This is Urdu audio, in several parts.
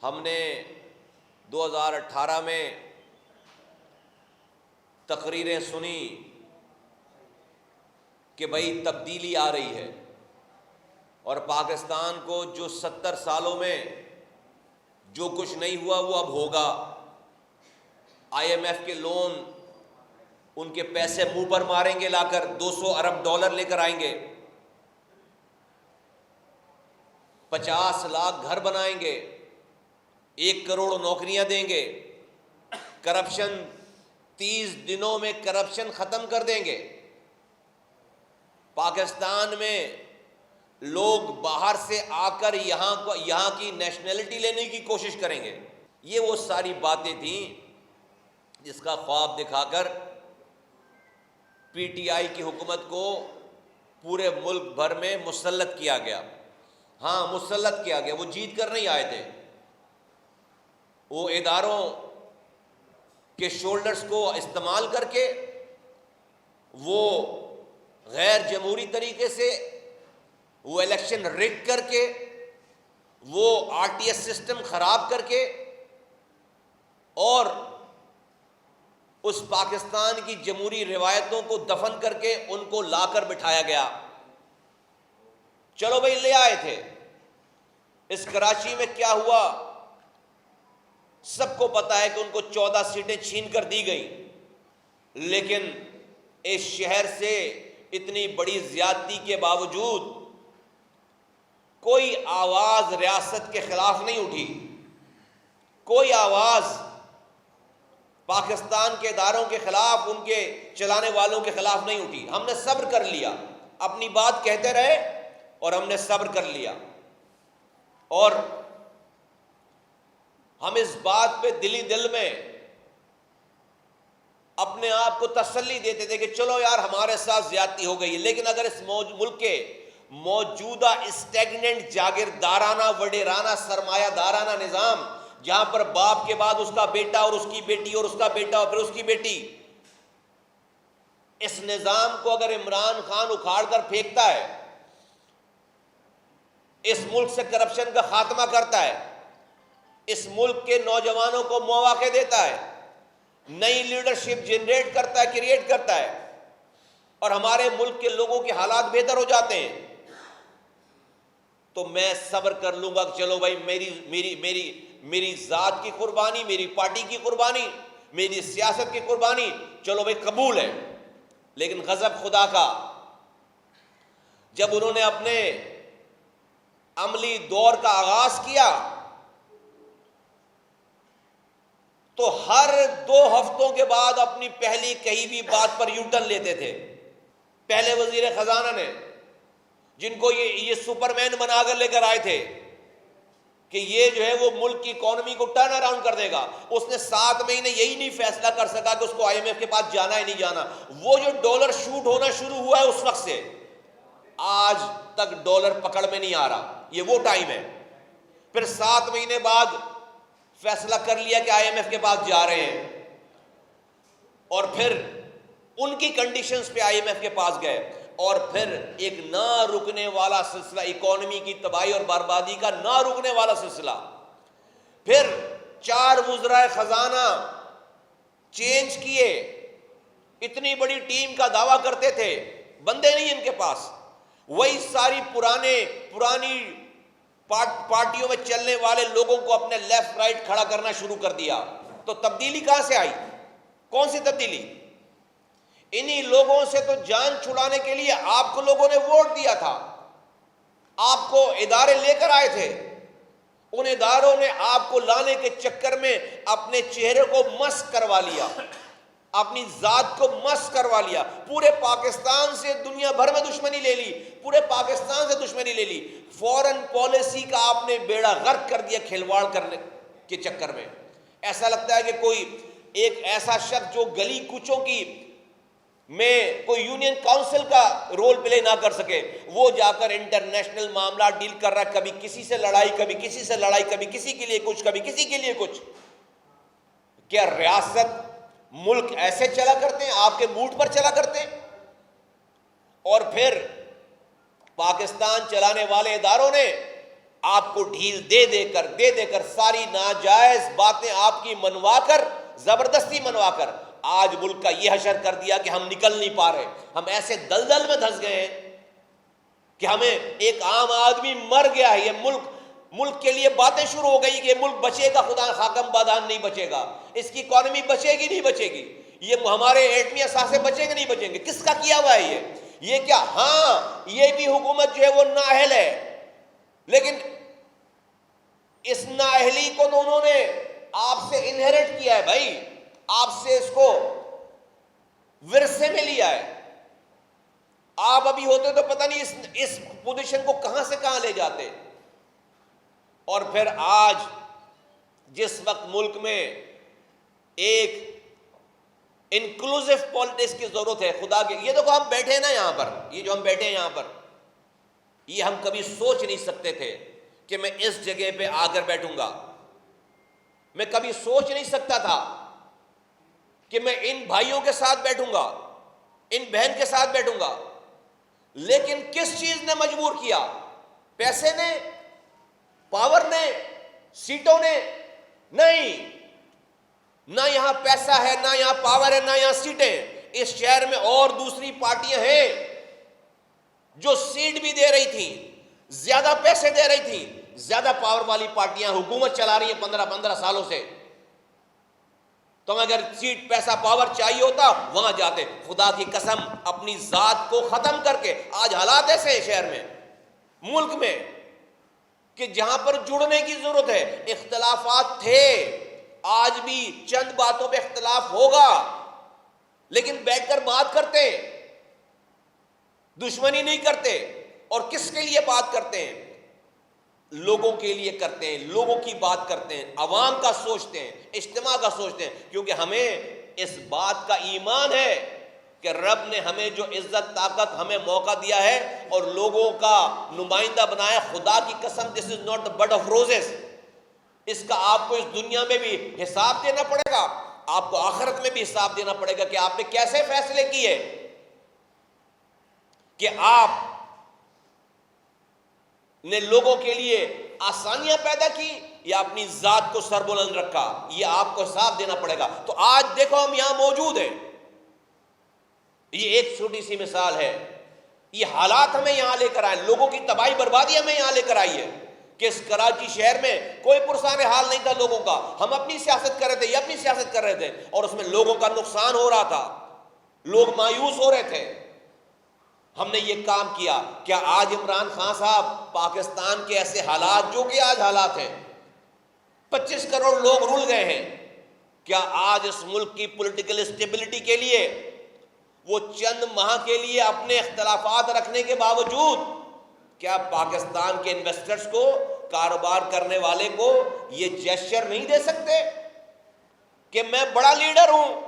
ہم نے 2018 میں تقریریں سنی کہ بھئی تبدیلی آ رہی ہے، اور پاکستان کو جو 70 سالوں میں جو کچھ نہیں ہوا وہ اب ہوگا۔ آئی ایم ایف کے لون، ان کے پیسے منہ پر ماریں گے، لا کر $200 ارب لے کر آئیں گے، 50 لاکھ گھر بنائیں گے، 1 کروڑ نوکریاں دیں گے، کرپشن 30 دنوں میں کرپشن ختم کر دیں گے۔ پاکستان میں لوگ باہر سے آ کر یہاں کی نیشنلٹی لینے کی کوشش کریں گے۔ یہ وہ ساری باتیں تھیں جس کا خواب دکھا کر پی ٹی آئی کی حکومت کو پورے ملک بھر میں مسلط کیا گیا۔ ہاں، مسلط کیا گیا، وہ جیت کر نہیں آئے تھے۔ وہ اداروں کے شولڈرز کو استعمال کر کے، وہ غیر جمہوری طریقے سے، وہ الیکشن ریگ کر کے، وہ آر ٹی ایس سسٹم خراب کر کے، اور اس پاکستان کی جمہوری روایتوں کو دفن کر کے ان کو لا کر بٹھایا گیا۔ چلو بھائی، لے آئے تھے۔ اس کراچی میں کیا ہوا سب کو پتا ہے کہ ان کو 14 سیٹیں چھین کر دی گئیں، لیکن اس شہر سے اتنی بڑی زیادتی کے باوجود کوئی آواز ریاست کے خلاف نہیں اٹھی، کوئی آواز پاکستان کے اداروں کے خلاف، ان کے چلانے والوں کے خلاف نہیں اٹھی۔ ہم نے صبر کر لیا، اپنی بات کہتے رہے اور ہم نے صبر کر لیا، اور ہم اس بات پہ دل میں اپنے آپ کو تسلی دیتے تھے کہ چلو یار، ہمارے ساتھ زیادتی ہو گئی ہے، لیکن اگر اس ملک کے موجودہ اسٹیگننٹ جاگیردارانہ وڈیرانہ سرمایہ دارانہ نظام، جہاں پر باپ کے بعد اس کا بیٹا اور اس کی بیٹی اور اس کا بیٹا اور پھر اس کی بیٹی، اس نظام کو اگر عمران خان اکھاڑ کر پھینکتا ہے، اس ملک سے کرپشن کا خاتمہ کرتا ہے، اس ملک کے نوجوانوں کو مواقع دیتا ہے، نئی لیڈرشپ جنریٹ کرتا ہے، کریٹ کرتا ہے، اور ہمارے ملک کے لوگوں کے حالات بہتر ہو جاتے ہیں، تو میں صبر کر لوں گا کہ چلو بھائی، میری ذات کی قربانی، میری پارٹی کی قربانی، میری سیاست کی قربانی، چلو بھائی قبول ہے۔ لیکن غضب خدا کا، جب انہوں نے اپنے عملی دور کا آغاز کیا تو ہر 2 ہفتوں کے بعد اپنی پہلی کہی ہوئی بات پر یو ٹرن لیتے تھے۔ پہلے وزیر خزانہ نے، جن کو یہ سپر مین بنا کر لے کر آئے تھے کہ یہ جو ہے وہ ملک کی اکانومی کو ٹرن اراؤنڈ کر دے گا، اس نے 7 مہینے یہی نہیں فیصلہ کر سکا کہ اس کو آئی ایم ایف کے پاس جانا ہے نہیں جانا۔ وہ جو ڈالر شوٹ ہونا شروع ہوا ہے اس وقت سے آج تک ڈالر پکڑ میں نہیں آ رہا، یہ وہ ٹائم ہے۔ پھر 7 مہینے بعد فیصلہ کر لیا کہ آئی ایم ایف کے پاس جا رہے ہیں، اور پھر ان کی کنڈیشنز پہ آئی ایم ایف کے پاس گئے، اور پھر ایک نہ رکنے والا سلسلہ، اکانومی کی تباہی اور بربادی کا نہ رکنے والا سلسلہ۔ پھر 4 وزرائے خزانہ چینج کیے، اتنی بڑی ٹیم کا دعویٰ کرتے تھے، بندے نہیں ان کے پاس، وہی ساری پرانی پارٹیوں میں چلنے والے لوگوں کو اپنے لیفٹ رائٹ کھڑا کرنا شروع کر دیا۔ تو تبدیلی کہاں سے آئی؟ کون سی تبدیلی؟ انہی لوگوں سے تو جان چھڑانے کے لیے آپ کو لوگوں نے ووٹ دیا تھا، آپ کو ادارے لے کر آئے تھے، ان اداروں نے آپ کو لانے کے چکر میں اپنے چہرے کو مسخ کروا لیا، اپنی ذات کو مسخ کروا لیا، پورے پاکستان سے دنیا بھر میں دشمنی لے لی، پورے پاکستان سے دشمنی لے لی، فورن پالیسی کا آپ نے بیڑا غرق کر دیا کھلواڑ کرنے کے چکر میں۔ ایسا لگتا ہے کہ کوئی ایک ایسا شخص جو گلی کوچوں کی میں کوئی یونین کاؤنسل کا رول پلے نہ کر سکے، وہ جا کر انٹرنیشنل معاملات ڈیل کر رہا ہے، کبھی کسی سے لڑائی، کبھی کسی سے لڑائی، کبھی کسی کے لیے کچھ، کبھی کسی کے لیے کچھ۔ کیا ریاست ملک ایسے چلا کرتے ہیں؟ آپ کے موڈ پر چلا کرتے ہیں؟ اور پھر پاکستان چلانے والے اداروں نے آپ کو ڈھیل دے دے کر ساری ناجائز باتیں آپ کی منوا کر، زبردستی منوا کر آج ملک کا یہ حشر کر دیا کہ ہم نکل نہیں پا رہے. ہم ایسے دلدل میں دھس گئے ہیں کہ ہمیں ایک عام آدمی مر گیا ہے. یہ ملک کے لیے باتیں شروع ہو گئی کہ ملک بچے گا، خدا خاکم بادان نہیں بچے گا، اس کی اکانومی بچے گی نہیں بچے گی، یہ ہمارے ایٹمی اثاثے بچیں گے نہیں بچیں گے. کس کا کیا ہوا ہے یہ کیا؟ ہاں یہ بھی حکومت جو ہے وہ نااہل ہے، لیکن اس نااہلی کو تو انہوں نے آپ سے انہیرٹ کیا ہے بھائی، آپ سے اس کو ورثے میں لیا ہے. آپ ابھی ہوتے تو پتہ نہیں اس پوزیشن کو کہاں سے کہاں لے جاتے. اور پھر آج جس وقت ملک میں ایک انکلوزیو پالیٹکس کی ضرورت ہے، خدا کے یہ دیکھو ہم بیٹھے ہیں نا یہاں پر، یہ جو ہم بیٹھے ہیں یہاں پر، یہ ہم کبھی سوچ نہیں سکتے تھے کہ میں اس جگہ پہ آ کر بیٹھوں گا. میں کبھی سوچ نہیں سکتا تھا کہ میں ان بھائیوں کے ساتھ بیٹھوں گا، ان بہن کے ساتھ بیٹھوں گا. لیکن کس چیز نے مجبور کیا؟ پیسے نے، پاور نے، سیٹوں نے؟ نہیں، نہ یہاں پیسہ ہے، نہ یہاں پاور ہے، نہ یہاں سیٹیں. اس شہر میں اور دوسری پارٹیاں ہیں جو سیٹ بھی دے رہی تھیں، زیادہ پیسے دے رہی تھیں. زیادہ پاور والی پارٹیاں حکومت چلا رہی ہیں 15 سالوں سے. تو اگر سیٹ، پیسہ، پاور چاہیے ہوتا وہاں جاتے. خدا کی قسم اپنی ذات کو ختم کر کے آج حالات ایسے ہیں شہر میں، ملک میں، کہ جہاں پر جڑنے کی ضرورت ہے. اختلافات تھے، آج بھی چند باتوں پہ اختلاف ہوگا، لیکن بیٹھ کر بات کرتے، دشمنی نہیں کرتے. اور کس کے لیے بات کرتے ہیں؟ لوگوں کے لیے کرتے ہیں، لوگوں کی بات کرتے ہیں، عوام کا سوچتے ہیں، اجتماع کا سوچتے ہیں. کیونکہ ہمیں اس بات کا ایمان ہے کہ رب نے ہمیں جو عزت، طاقت، ہمیں موقع دیا ہے اور لوگوں کا نمائندہ بنایا، خدا کی قسم this is not the bud of roses. اس کا آپ کو اس دنیا میں بھی حساب دینا پڑے گا، آپ کو آخرت میں بھی حساب دینا پڑے گا کہ آپ نے کیسے فیصلے کیے، کہ آپ نے لوگوں کے لیے آسانیاں پیدا کی یا اپنی ذات کو سربلند رکھا. یہ آپ کو حساب دینا پڑے گا. تو آج دیکھو ہم یہاں موجود ہیں، یہ ایک چھوٹی سی مثال ہے. یہ حالات ہمیں یہاں لے کر آئے، لوگوں کی تباہی بربادی ہمیں یہاں لے کر آئی ہے کہ اس کراچی شہر میں کوئی پرسان حال نہیں تھا لوگوں کا. ہم اپنی سیاست کر رہے تھے، یہ اپنی سیاست کر رہے تھے، اور اس میں لوگوں کا نقصان ہو رہا تھا، لوگ مایوس ہو رہے تھے. ہم نے یہ کام کیا. کیا آج عمران خان صاحب پاکستان کے ایسے حالات جو کہ آج حالات ہیں، 25 کروڑ لوگ رل گئے ہیں، کیا آج اس ملک کی پولیٹیکل اسٹیبلٹی کے لیے وہ چند ماہ کے لیے اپنے اختلافات رکھنے کے باوجود کیا پاکستان کے انویسٹرز کو، کاروبار کرنے والے کو یہ جیسچر نہیں دے سکتے کہ میں بڑا لیڈر ہوں،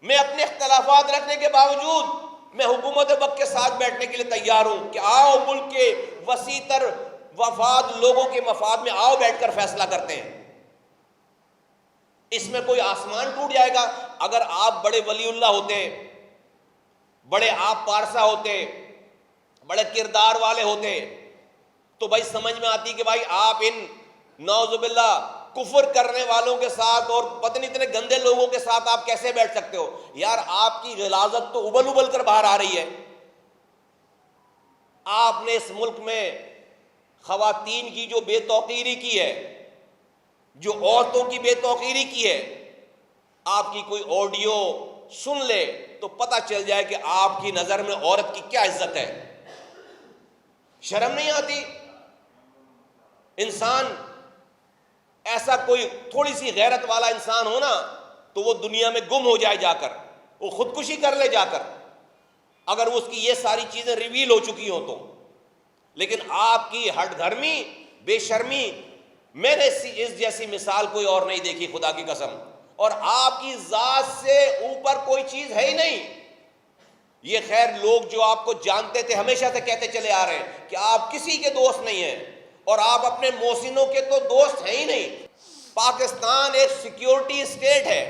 میں اپنے اختلافات رکھنے کے باوجود میں حکومت وقت کے ساتھ بیٹھنے کے لیے تیار ہوں کہ آؤ ملک کے وسیع تر وفاد، لوگوں کے مفاد میں آؤ بیٹھ کر فیصلہ کرتے ہیں. اس میں کوئی آسمان ٹوٹ جائے گا؟ اگر آپ بڑے ولی اللہ ہوتے، بڑے آپ پارسا ہوتے، بڑے کردار والے ہوتے تو بھائی سمجھ میں آتی کہ بھائی آپ ان نعوذ باللہ کفر کرنے والوں کے ساتھ اور پتہ نہیں اتنے گندے لوگوں کے ساتھ آپ کیسے بیٹھ سکتے ہو. یار آپ کی غلاظت تو ابل ابل کر باہر آ رہی ہے. آپ نے اس ملک میں خواتین کی جو بے توقیری کی ہے، جو عورتوں کی بے توقیری کی ہے، آپ کی کوئی آڈیو سن لے تو پتہ چل جائے کہ آپ کی نظر میں عورت کی کیا عزت ہے. شرم نہیں آتی؟ انسان ایسا کوئی تھوڑی سی غیرت والا انسان ہو نا تو وہ دنیا میں گم ہو جائے، جا کر وہ خودکشی کر لے جا کر، اگر اس کی یہ ساری چیزیں ریویل ہو چکی ہوں تو. لیکن آپ کی ہٹ دھرمی، بے شرمی، میں نے اس جیسی مثال کوئی اور نہیں دیکھی خدا کی قسم. اور آپ کی ذات سے اوپر کوئی چیز ہے ہی نہیں. یہ خیر لوگ جو آپ کو جانتے تھے ہمیشہ سے کہتے چلے آ رہے ہیں کہ آپ کسی کے دوست نہیں ہیں اور آپ اپنے محسنوں کے تو دوست ہیں ہی نہیں. پاکستان ایک سیکیورٹی اسٹیٹ ہے،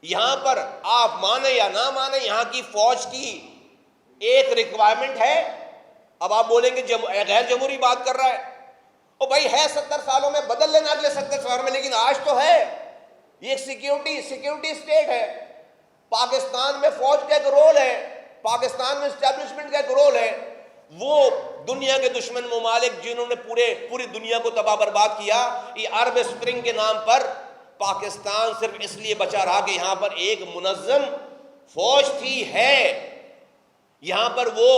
یہاں پر آپ مانیں یا نہ مانیں یہاں کی فوج کی ایک ریکوائرمنٹ ہے. اب آپ بولیں گے غیر جمہوری بات کر رہا ہے، او بھائی ہے 70 سالوں میں، بدل لینا اگلے 70 سالوں میں، لیکن آج تو ہے، یہ ایک سیکیورٹی اسٹیٹ ہے۔ پاکستان میں فوج کا ایک رول ہے، پاکستان میں اسٹیبلشمنٹ کا ایک رول ہے۔ وہ دنیا کے دشمن ممالک جنہوں نے پوری دنیا کو تباہ برباد کیا، یہ عرب اسپرنگ کے نام پر پاکستان صرف اس لیے بچا رہا کہ یہاں پر ایک منظم فوج تھی، ہے، یہاں پر وہ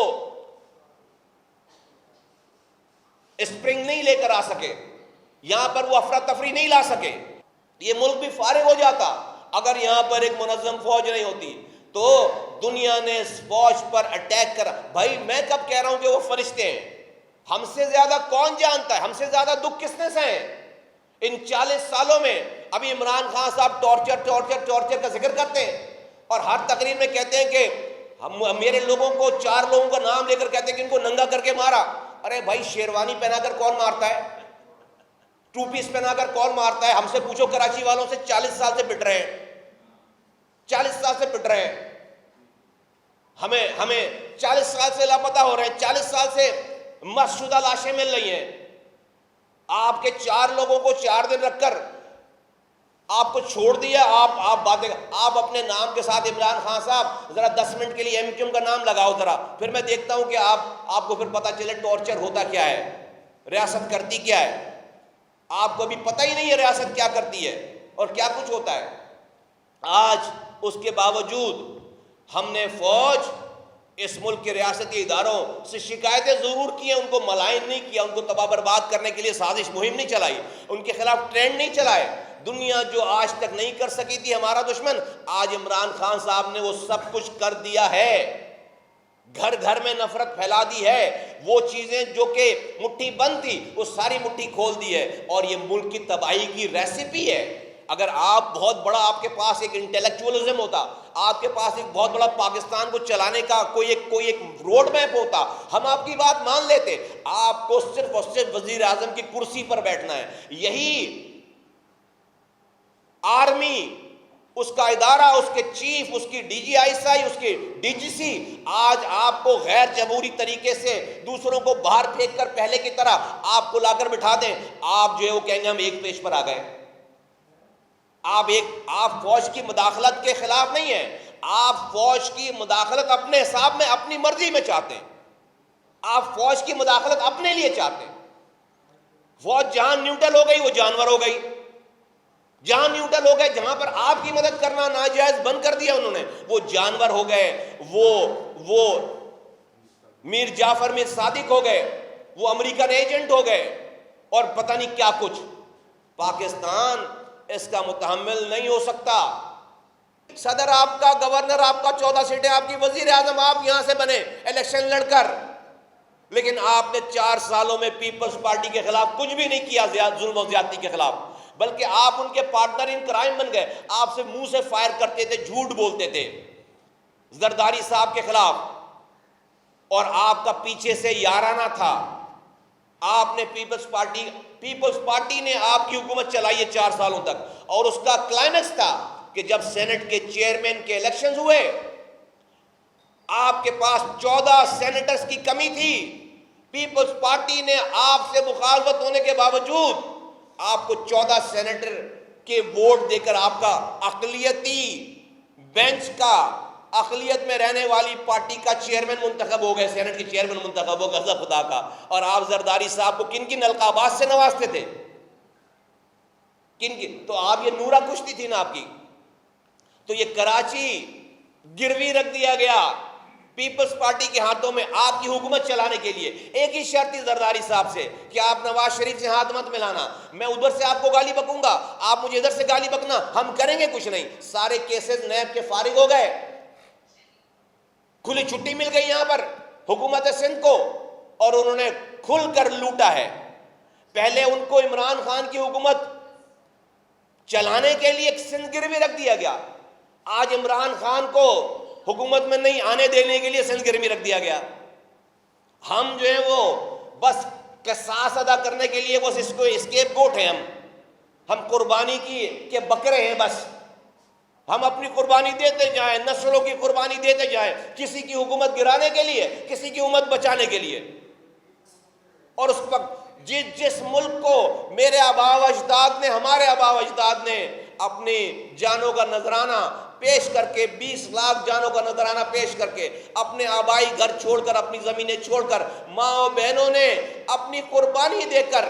اسپرنگ نہیں لے کر آ سکے، یہاں پر وہ افراتفری نہیں لا سکے۔ یہ ملک بھی فارغ ہو جاتا اگر یہاں پر ایک منظم فوج نہیں ہوتی۔ تو دنیا نے اس فوج پر اٹیک کرا۔ بھائی میں کب کہہ رہا ہوں کہ وہ فرشتے ہیں؟ ہم سے زیادہ کون جانتا ہے؟ ہم سے زیادہ دکھ کس نے سہے ان 40 سالوں میں؟ ابھی عمران خان صاحب ٹارچر کا ذکر کرتے ہیں اور ہر تقریر میں کہتے ہیں کہ میرے لوگوں کو 4 لوگوں کا نام لے کر کہتے ہیں کہ ان کو ننگا کر کے مارا۔ ارے بھائی شیروانی پہنا کر کون مارتا ہے؟ 2 پیس پہنا کر کون مارتا ہے؟ ہم سے پوچھو، کراچی والوں سے 40 سال سے پٹ رہے ہیں، 40 سال سے پٹ رہے ہیں، ہمیں 40 سال سے لاپتہ ہو رہے ہیں، 40 سال سے مست شدہ لاشیں مل رہی ہیں۔ آپ کے 4 لوگوں کو 4 دن رکھ کر آپ کو چھوڑ دیا۔ آپ اپنے نام کے ساتھ عمران خان صاحب ذرا 10 منٹ کے لیے ایم کیو ایم کا نام لگاؤ ذرا، پھر میں دیکھتا ہوں کہ آپ کو پھر پتہ چلے ٹارچر ہوتا کیا ہے، ریاست کرتی کیا ہے۔ آپ کو بھی پتہ ہی نہیں ہے ریاست کیا کرتی ہے اور کیا کچھ ہوتا ہے۔ آج اس کے باوجود ہم نے فوج، اس ملک کے ریاستی اداروں سے شکایتیں ضرور کی ہیں، ان کو ملائن نہیں کیا، ان کو تباہ برباد کرنے کے لیے سازش مہم نہیں چلائی، ان کے خلاف ٹرینڈ نہیں چلائے۔ دنیا جو آج تک نہیں کر سکی تھی ہمارا دشمن، آج عمران خان صاحب نے وہ سب کچھ کر دیا ہے۔ گھر گھر میں نفرت پھیلا دی ہے، وہ چیزیں جو کہ مٹھی بند تھی وہ ساری مٹھی کھول دی ہے، اور یہ ملک کی تباہی کی ریسیپی ہے۔ اگر آپ بہت بڑا، آپ کے پاس ایک انٹیلیکچوئلزم ہوتا، آپ کے پاس ایک بہت بڑا پاکستان کو چلانے کا کوئی ایک روڈ میپ ہوتا، ہم آپ کی بات مان لیتے۔ آپ کو صرف اور صرف وزیر اعظم کی کرسی پر بیٹھنا ہے۔ یہی آرمی، اس کا ادارہ، اس کے چیف، اس کی D G I S I, اس کی ڈی جی سی آج آپ کو غیر جمہوری طریقے سے دوسروں کو باہر پھینک کر پہلے کی طرح آپ کو لا کر بٹھا دیں، آپ جو ہے وہ کہیں گے ہم ایک پیج پر آ گئے۔ آپ فوج کی مداخلت کے خلاف نہیں ہیں، آپ فوج کی مداخلت اپنے حساب میں، اپنی مرضی میں چاہتے ہیں۔ آپ فوج کی مداخلت اپنے لیے چاہتے ہیں۔ فوج جہاں نیوٹرل ہو گئی وہ جانور ہو گئی، جہاں نیوٹرل ہو گئے، جہاں پر آپ کی مدد کرنا ناجائز بند کر دیا انہوں نے، وہ جانور ہو گئے، وہ میر جعفر میر صادق ہو گئے، وہ امریکن ایجنٹ ہو گئے، اور پتہ نہیں کیا کچھ۔ پاکستان اس کا متحمل نہیں ہو سکتا۔ صدر آپ کا، گورنر آپ کا، 14 سیٹیں آپ کی، وزیر اعظم آپ یہاں سے بنے الیکشن لڑ کر، لیکن آپ نے 4 سالوں میں پیپلز پارٹی کے خلاف کچھ بھی نہیں کیا، ظلم و زیادتی کے خلاف، بلکہ آپ ان کے پارٹنر ان کرائم بن گئے۔ آپ سے منہ سے فائر کرتے تھے، جھوٹ بولتے تھے زرداری صاحب کے خلاف، اور آپ کا پیچھے سے یارانہ تھا۔ آپ نے پیپلز پارٹی نے آپ کی حکومت چلائی ہے 4 سالوں تک، اور اس کا کلائمیکس تھا کہ جب سینٹ کے چیئرمین کے الیکشنز ہوئے، آپ کے پاس 14 سینیٹرز کی کمی تھی، پیپلز پارٹی نے آپ سے مخالفت ہونے کے باوجود آپ کو 14 سینیٹر کے ووٹ دے کر آپ کا اقلیتی بینچ کا، اقلیت میں رہنے والی پارٹی کا چیئرمین منتخب ہو گئے، سینٹ کے چیئرمین منتخب ہو گئے، غضب خدا کا۔ اور آپ زرداری صاحب کو کن کن القابات سے نوازتے تھے؟ تو آپ یہ نورا کشتی تھی نا آپ کی، تو یہ کراچی گروی رکھ دیا گیا پیپلز پارٹی کے ہاتھوں میں آپ کی حکومت چلانے کے لیے۔ ایک ہی شرط تھی زرداری صاحب سے کہ آپ نواز شریف سے ہاتھ مت ملانا، میں ادھر سے آپ کو گالی بکوں گا، آپ مجھے ادھر سے گالی بکنا، ہم کریں گے کچھ نہیں۔ سارے کیسز نیب کے فارغ ہو گئے، کھلی چھٹی مل گئی یہاں پر حکومت سندھ کو، اور انہوں نے کھل کر لوٹا ہے۔ پہلے ان کو عمران خان کی حکومت چلانے کے لیے ایک سندھ گروی رکھ دیا گیا، آج عمران خان کو حکومت میں نہیں آنے دینے کے لیے سندھ گروی رکھ دیا گیا۔ ہم جو ہیں وہ بس قصاص ادا کرنے کے لیے بس اس کو اسکیپ گوٹ ہیں، ہم قربانی کے بکرے ہیں، بس ہم اپنی قربانی دیتے جائیں، نسلوں کی قربانی دیتے جائیں، کسی کی حکومت گرانے کے لیے، کسی کی امت بچانے کے لیے۔ اور اس وقت جس ملک کو میرے آبا و اجداد نے، ہمارے آبا و اجداد نے اپنی جانوں کا نذرانہ پیش کر کے، 20 لاکھ جانوں کا نذرانہ پیش کر کے، اپنے آبائی گھر چھوڑ کر، اپنی زمینیں چھوڑ کر، ماں و بہنوں نے اپنی قربانی دے کر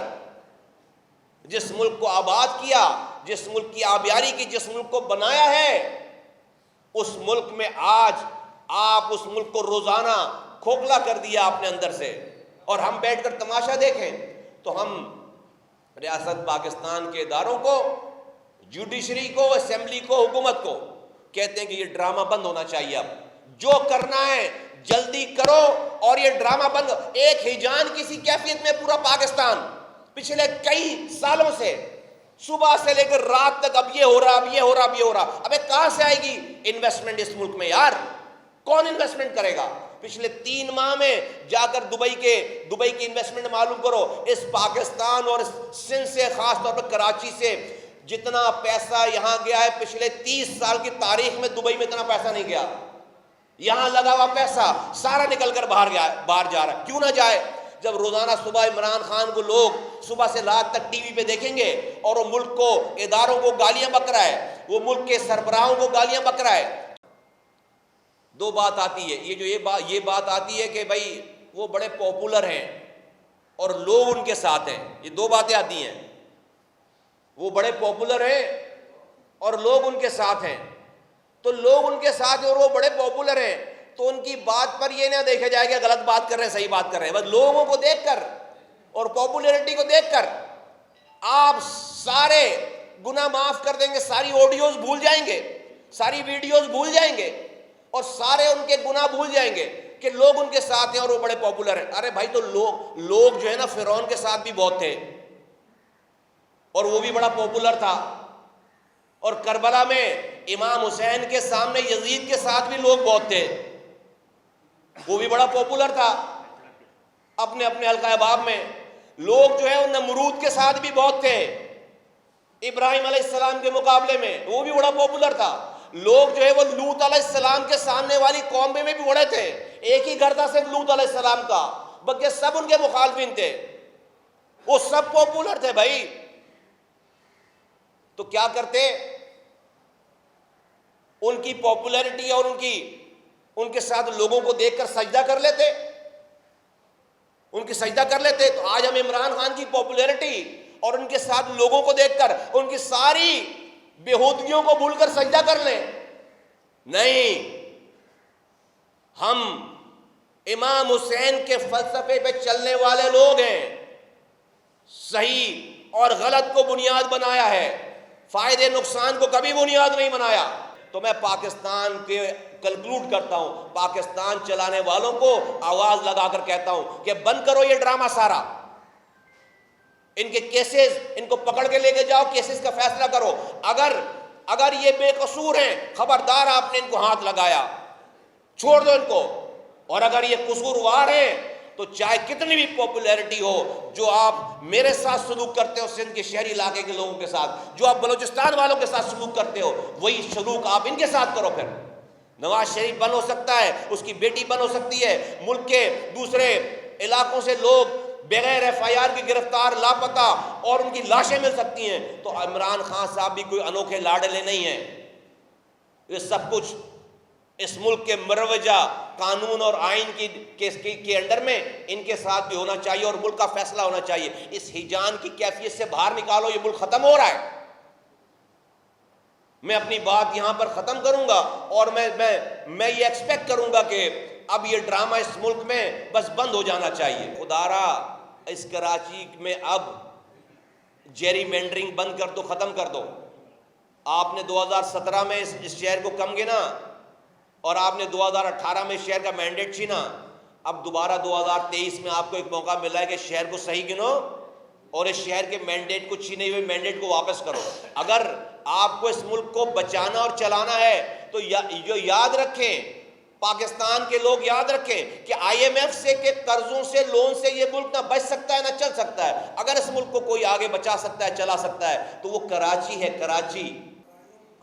جس ملک کو آباد کیا، جس ملک کی آبیاری کی، جس ملک کو بنایا ہے، اس ملک میں آج آپ اس ملک کو روزانہ کھوکھلا کر دیا اپنے اندر سے، اور ہم بیٹھ کر تماشا دیکھیں تو ہم ریاست پاکستان کے اداروں کو، جوڈیشری کو، اسمبلی کو، حکومت کو کہتے ہیں کہ یہ ڈرامہ بند ہونا چاہیے، اب جو کرنا ہے جلدی کرو اور یہ ڈرامہ بند۔ ایک ہیجان کسی کیفیت میں پورا پاکستان پچھلے کئی سالوں سے، صبح سے لے کر رات تک، اب یہ ہو رہا، اب یہ ہو رہا، اب یہ ہو رہا، ابے کہاں سے آئے گی انویسٹمنٹ اس ملک میں یار؟ کون انویسٹمنٹ کرے گا؟ پچھلے 3 ماہ میں جا کر دبئی کی انویسٹمنٹ معلوم کرو، اس پاکستان اور سندھ سے، خاص طور پر کراچی سے جتنا پیسہ یہاں گیا ہے پچھلے 30 سال کی تاریخ میں دبئی میں اتنا پیسہ نہیں گیا۔ یہاں لگا ہوا پیسہ سارا نکل کر باہر جا رہا ہے۔ کیوں نہ جائے؟ جب روزانہ صبح عمران خان کو لوگ صبح سے رات تک ٹی وی پہ دیکھیں گے اور وہ ملک کو، اداروں کو گالیاں بک رہا ہے، وہ ملک کے سربراہوں کو گالیاں بک رہا ہے۔ دو بات آتی ہے، یہ بات آتی ہے کہ بھائی وہ بڑے پاپولر ہیں اور لوگ ان کے ساتھ ہیں، یہ 2 باتیں آتی ہیں، وہ بڑے پاپولر ہیں اور لوگ ان کے ساتھ ہیں۔ تو لوگ ان کے ساتھ ہیں اور وہ بڑے پاپولر ہیں، تو ان کی بات پر یہ نہ دیکھا جائے کہ غلط بات کر رہے ہیں، صحیح بات کر رہے ہیں، بس لوگوں کو دیکھ کر اور پاپولیرٹی کو دیکھ کر آپ سارے گناہ معاف کر دیں گے، ساری آڈیوز بھول جائیں گے، ساری ویڈیوز بھول جائیں گے اور سارے ان کے گناہ بھول جائیں گے کہ لوگ ان کے ساتھ ہیں اور وہ بڑے پاپولر ہیں۔ ارے بھائی، تو لوگ جو ہے نا فرعون کے ساتھ بھی بہت تھے اور وہ بھی بڑا پاپولر تھا، اور کربلا میں امام حسین کے سامنے یزید کے ساتھ بھی لوگ بہت تھے، وہ بھی بڑا پاپولر تھا اپنے اپنے حلقہ احباب میں۔ لوگ جو ہے وہ نمرود کے ساتھ بھی بہت تھے ابراہیم علیہ السلام کے مقابلے میں، وہ بھی بڑا پاپولر تھا۔ لوگ جو ہے وہ لوط علیہ السلام کے سامنے والی قوم میں بھی بڑے تھے، ایک ہی گھر تھا صرف لوط علیہ السلام کا، بلکہ سب ان کے مخالفین تھے، وہ سب پاپولر تھے بھائی۔ تو کیا کرتے؟ ان کی پاپولیرٹی اور ان کے ساتھ لوگوں کو دیکھ کر سجدہ کر لیتے، ان کی سجدہ کر لیتے۔ تو آج ہم عمران خان کی پاپولیرٹی اور ان کے ساتھ لوگوں کو دیکھ کر ان کی ساری بےہودگیوں کو بھول کر سجدہ کر لیں؟ نہیں، ہم امام حسین کے فلسفے پہ چلنے والے لوگ ہیں، صحیح اور غلط کو بنیاد بنایا ہے، فائدے نقصان کو کبھی بنیاد نہیں بنایا۔ تو میں پاکستان کے کنکلوڈ کرتا ہوں، پاکستان چلانے والوں کو آواز لگا کر کہتا ہوں کہ بند کرو یہ ڈرامہ سارا، ان کے کیسز، ان کو پکڑ کے لے کے جاؤ، کیسز کا فیصلہ کرو۔ اگر یہ بے قصور ہیں، خبردار آپ نے ان کو ہاتھ لگایا، چھوڑ دو ان کو، اور اگر یہ قصوروار ہیں تو چاہے کتنی بھی پاپولیرٹی ہو، جو آپ میرے ساتھ سلوک کرتے ہو سندھ کے شہری علاقے کے لوگوں کے ساتھ، جو آپ بلوچستان والوں کے ساتھ سلوک کرتے ہو، وہی سلوک آپ ان کے ساتھ کرو۔ پھر نواز شریف بن ہو سکتا ہے، اس کی بیٹی بن ہو سکتی ہے، ملک کے دوسرے علاقوں سے لوگ بغیر FIR کی گرفتار، لاپتہ، اور ان کی لاشیں مل سکتی ہیں۔ تو عمران خان صاحب بھی کوئی انوکھے لاڈلے نہیں ہیں، یہ سب کچھ اس ملک کے مروجہ قانون اور آئین کے انڈر میں ان کے ساتھ بھی ہونا چاہیے اور ملک کا فیصلہ ہونا چاہیے۔ اس ہیجان کی کیفیت سے باہر نکالو، یہ ملک ختم ہو رہا ہے۔ میں اپنی بات یہاں پر ختم کروں گا اور میں یہ ایکسپیکٹ کروں گا کہ اب یہ ڈرامہ اس ملک میں بس بند ہو جانا چاہیے۔ خدارا اس کراچی میں اب جیری مینڈرنگ بند کر دو، ختم کر دو۔ آپ نے 2017 میں اس شہر کو کم گنا اور آپ نے 2018 میں شہر کا مینڈیٹ چھینا، اب دوبارہ 2023 میں آپ کو ایک موقع ملا ہے کہ شہر کو صحیح گنو اور اس شہر کے مینڈیٹ کو چھینے ہوئے مینڈیٹ کو واپس کرو۔ اگر آپ کو اس ملک کو بچانا اور چلانا ہے تو جو یاد رکھیں، پاکستان کے لوگ یاد رکھیں کہ IMF سے کے قرضوں سے، لون سے یہ ملک نہ بچ سکتا ہے نہ چل سکتا ہے۔ اگر اس ملک کو کوئی آگے بچا سکتا ہے، چلا سکتا ہے تو وہ کراچی ہے، کراچی۔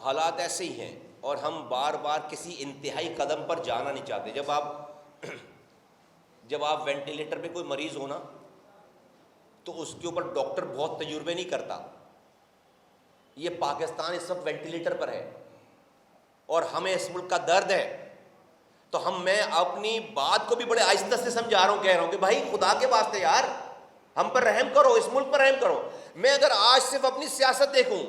حالات ایسے ہی ہیں اور ہم بار بار کسی انتہائی قدم پر جانا نہیں چاہتے۔ جب آپ وینٹیلیٹر پہ کوئی مریض ہونا تو اس کے اوپر ڈاکٹر بہت تجربے نہیں کرتا. یہ پاکستان اس وقت وینٹیلیٹر پر ہے اور ہمیں اس ملک کا درد ہے. تو میں اپنی بات کو بھی بڑے آہستہ سے سمجھا رہا ہوں, کہہ رہا ہوں کہ بھائی خدا کے واسطے یار ہم پر رحم کرو, اس ملک پر رحم کرو. میں اگر آج صرف اپنی سیاست دیکھوں,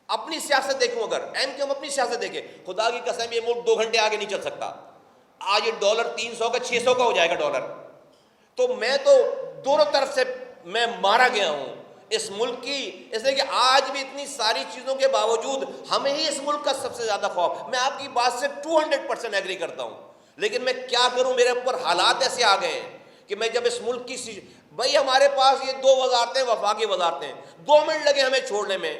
اگر ایم کیو ایم اپنی سیاست دیکھے, خدا کی قسم یہ ملک 2 گھنٹے آگے نہیں چل سکتا. آج یہ ڈالر 300 کا 600 کا ہو جائے گا ڈالر. تو میں تو دونوں طرف سے میں مارا گیا ہوں اس ملک کی, اس لیے کہ آج بھی اتنی ساری چیزوں کے باوجود ہمیں ہی اس ملک کا سب سے زیادہ خوف. میں آپ کی بات سے 200% ایگری کرتا ہوں, لیکن میں کیا کروں, میرے اوپر حالات ایسے آ گئے ہیں کہ میں جب اس ملک کی بھائی ہمارے پاس یہ 2 وزارتیں, وفاقی وزارتیں, 2 منٹ لگے ہمیں چھوڑنے میں.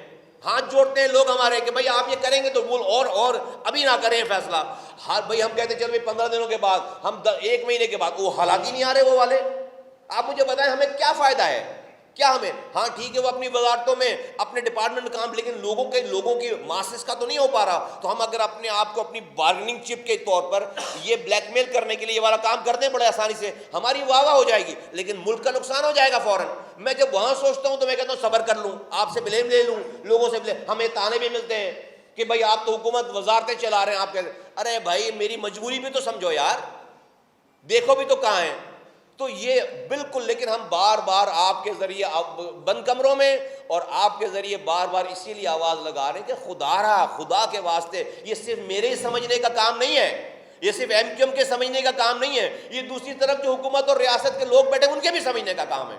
ہاتھ جوڑتے ہیں لوگ ہمارے کہ بھائی آپ یہ کریں گے تو بول اور ابھی نہ کریں فیصلہ. ہاں بھائی ہم کہتے ہیں چل بھائی 15 دنوں کے بعد, ہم 1 مہینے کے بعد, وہ حالات ہی نہیں آ رہے وہ والے. آپ مجھے بتائیں ہمیں کیا فائدہ ہے, کیا ہمیں, ہاں ٹھیک ہے وہ اپنی وزارتوں میں اپنے ڈپارٹمنٹ کام, لیکن لوگوں کی ماسس کا تو نہیں ہو پا رہا. تو ہم اگر اپنے آپ کو اپنی بارگننگ چپ کے طور پر یہ بلیک میل کرنے کے لیے یہ والا کام کرتے ہیں بڑے آسانی سے, ہماری واہ واہ ہو جائے گی, لیکن ملک کا نقصان ہو جائے گا فوراً. میں جب وہاں سوچتا ہوں تو میں کہتا ہوں صبر کر لوں, آپ سے بلیم لے لوں, لوگوں سے ہمیں تانے بھی ملتے ہیں کہ بھائی آپ تو حکومت وزارتیں چلا رہے ہیں, آپ کہتے ہیں ارے بھائی میری مجبوری بھی تو سمجھو یار, دیکھو بھی تو کہاں ہے. تو یہ بالکل, لیکن ہم بار بار آپ کے ذریعے بند کمروں میں اور آپ کے ذریعے بار بار اسی لیے آواز لگا رہے ہیں کہ خدا کے واسطے یہ صرف میرے سمجھنے کا کام نہیں ہے, یہ صرف ایم کیو ایم کے سمجھنے کا کام نہیں ہے, یہ دوسری طرف جو حکومت اور ریاست کے لوگ بیٹھے ان کے بھی سمجھنے کا کام ہے.